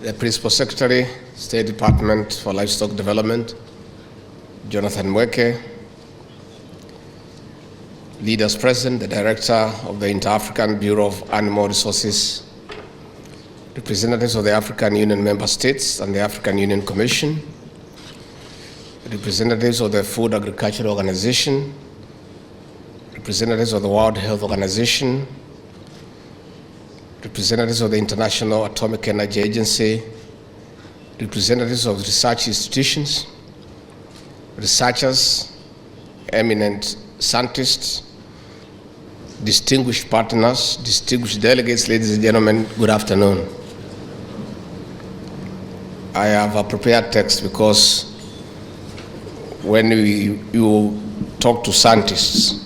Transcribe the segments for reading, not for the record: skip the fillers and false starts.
the Principal Secretary, State Department for Livestock Development, Jonathan Mweke, Leaders President, the Director of the Inter-African Bureau of Animal Resources, representatives of the African Union member states and the African Union Commission, representatives of the Food Agricultural Organization, representatives of the World Health Organization, representatives of the International Atomic Energy Agency, representatives of research institutions, researchers, eminent scientists, distinguished partners, distinguished delegates, ladies and gentlemen, good afternoon. I have a prepared text because when you talk to scientists,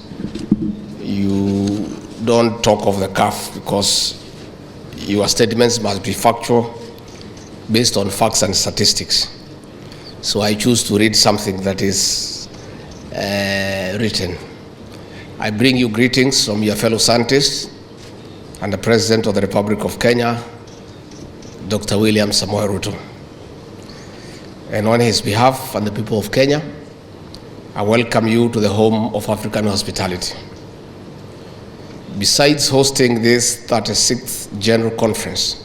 you don't talk off the cuff because your statements must be factual, based on facts and statistics. So I choose to read something that is written. I bring you greetings from your fellow scientists and the President of the Republic of Kenya, Dr. William Samoei Ruto. And on his behalf and the people of Kenya, I welcome you to the home of African hospitality. Besides hosting this 36th General Conference,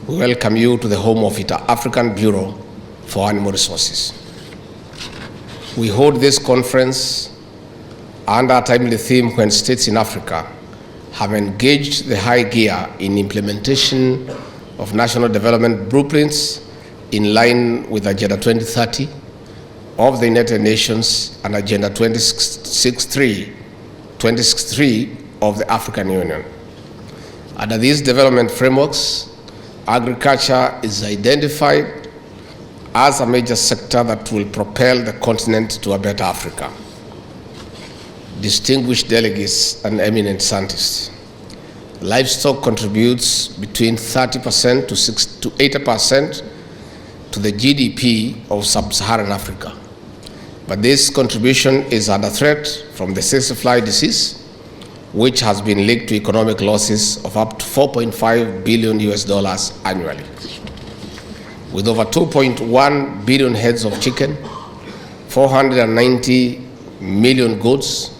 we welcome you to the home of the African Bureau for Animal Resources. We hold this conference under a timely theme when states in Africa have engaged the high gear in implementation of national development blueprints in line with Agenda 2030 of the United Nations and Agenda 2063 of the African Union. Under these development frameworks, agriculture is identified as a major sector that will propel the continent to a better Africa. Distinguished delegates and eminent scientists, livestock contributes between 30% to 80% to the GDP of sub-Saharan Africa. But this contribution is under threat from the Fly disease, which has been linked to economic losses of up to $4.5 billion annually. With over 2.1 billion heads of chicken, 490 million goats,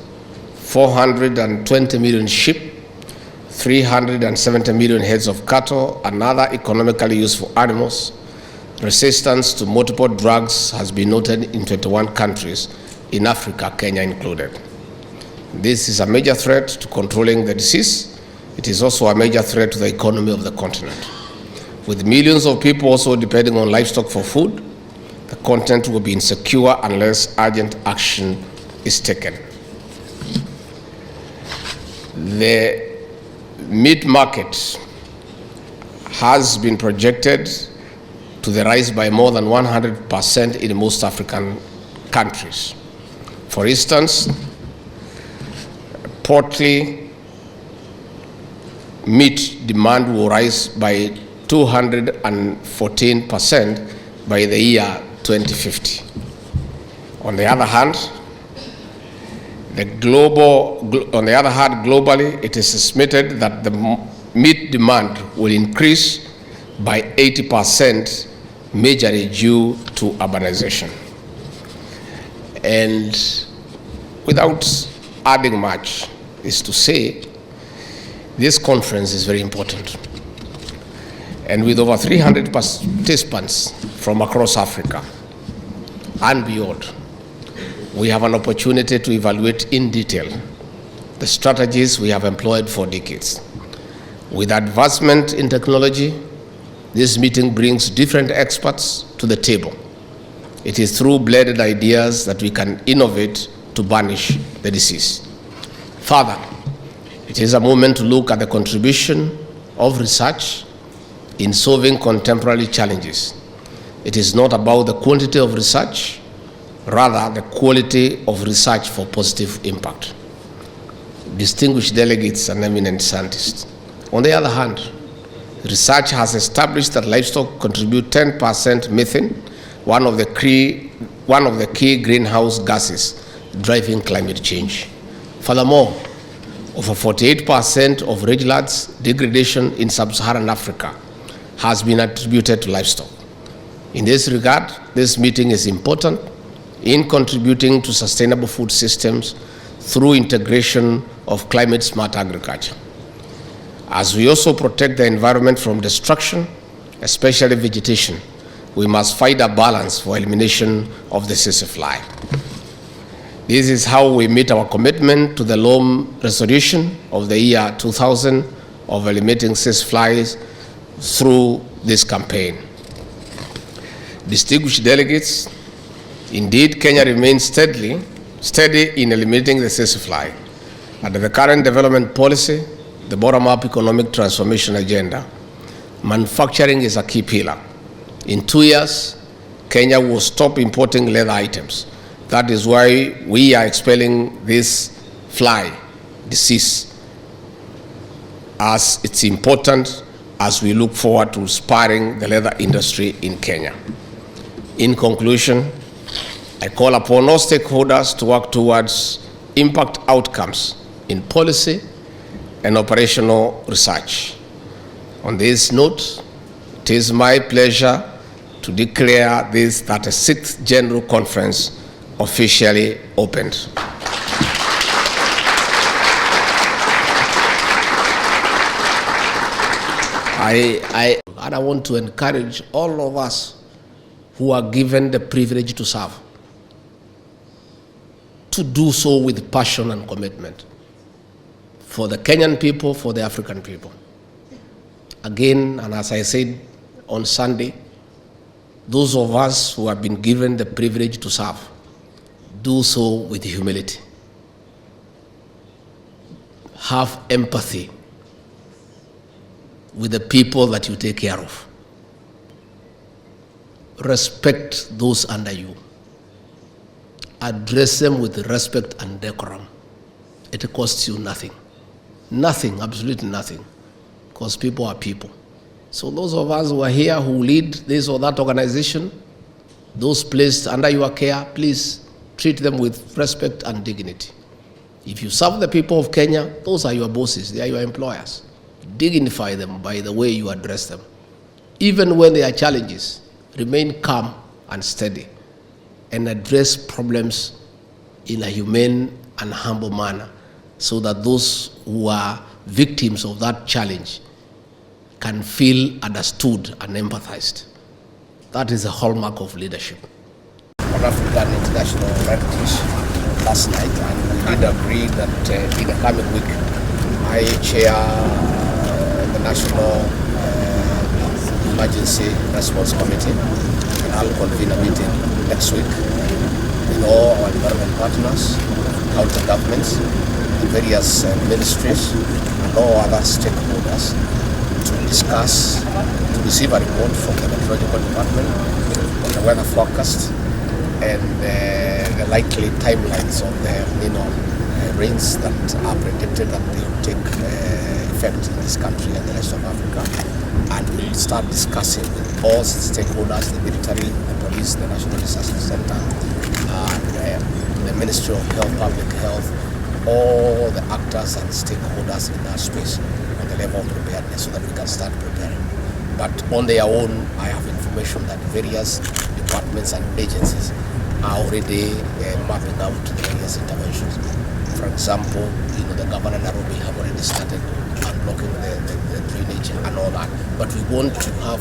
420 million sheep, 370 million heads of cattle, and other economically useful animals, resistance to multiple drugs has been noted in 21 countries, in Africa, Kenya included. This is a major threat to controlling the disease. It is also a major threat to the economy of the continent. With millions of people also depending on livestock for food, the continent will be insecure unless urgent action is taken. The meat market has been projected to rise by more than 100% in most African countries. For instance, poultry meat demand will rise by 214% by the year 2050. On the other hand, globally, it is estimated that the meat demand will increase by 80%, majorly due to urbanization. And without adding much, is to say this conference is very important. And with over 300 participants from across Africa and beyond, we have an opportunity to evaluate in detail the strategies we have employed for decades. With advancement in technology, this meeting brings different experts to the table. It is through blended ideas that we can innovate to banish the disease. Further, it is a moment to look at the contribution of research in solving contemporary challenges. It is not about the quantity of research, rather the quality of research for positive impact. Distinguished delegates and eminent scientists. On the other hand, research has established that livestock contribute 10% methane, one of the key greenhouse gases driving climate change. Furthermore, over 48% of rangelands degradation in sub-Saharan Africa has been attributed to livestock. In this regard, this meeting is important in contributing to sustainable food systems through integration of climate-smart agriculture. As we also protect the environment from destruction, especially vegetation, we must find a balance for elimination of the tsetse fly. This is how we meet our commitment to the Loam resolution of the year 2000 of eliminating tsetse flies through this campaign. Distinguished delegates, indeed Kenya remains steady in eliminating the tsetse fly. Under the current development policy, the bottom-up economic transformation agenda, manufacturing is a key pillar. In 2 years, Kenya will stop importing leather items. That is why we are expelling this fly disease, as it's important as we look forward to spurring the leather industry in Kenya. In conclusion, I call upon all stakeholders to work towards impact outcomes in policy and operational research. On this note, it is my pleasure to declare this 36th General Conference officially opened. I want to encourage all of us who are given the privilege to serve to do so with passion and commitment for the Kenyan people, for the African people. Again, and as I said on Sunday, those of us who have been given the privilege to serve, do so with humility. Have empathy with the people that you take care of. Respect those under you. Address them with respect and decorum. It costs you nothing. Nothing, absolutely nothing. Because people are people. So those of us who are here who lead this or that organization, those placed under your care, please treat them with respect and dignity. If you serve the people of Kenya, those are your bosses, they are your employers. Dignify them by the way you address them. Even when there are challenges, remain calm and steady and address problems in a humane and humble manner so that those who are victims of that challenge can feel understood and empathized. That is a hallmark of leadership. On African International Heritage last night, and we did agree that in the coming week, I chair the National Emergency Response Committee, and I'll convene a meeting next week with all our environment partners, county governments, the various ministries, and all other stakeholders to discuss, to receive a report from the Meteorological Department on the weather forecast and the likely timelines of the rains that are predicted that they will take effect in this country and the rest of Africa. And we'll start discussing with all stakeholders, the military, the police, the National Disaster Center, and the Ministry of Health, Public Health, all the actors and stakeholders in that space on the level of preparedness so that we can start preparing. But on their own, I have information that various departments and agencies are already mapping out the various interventions. For example, the governor Nairobi have already started unblocking the drainage and all that. But we want to have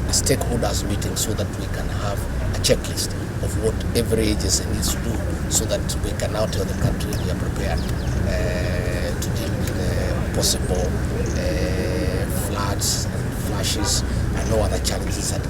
a stakeholders meeting so that we can have a checklist of what every agency needs to do so that we can now tell the country we are prepared to deal with possible floods, flashes, and no other challenges that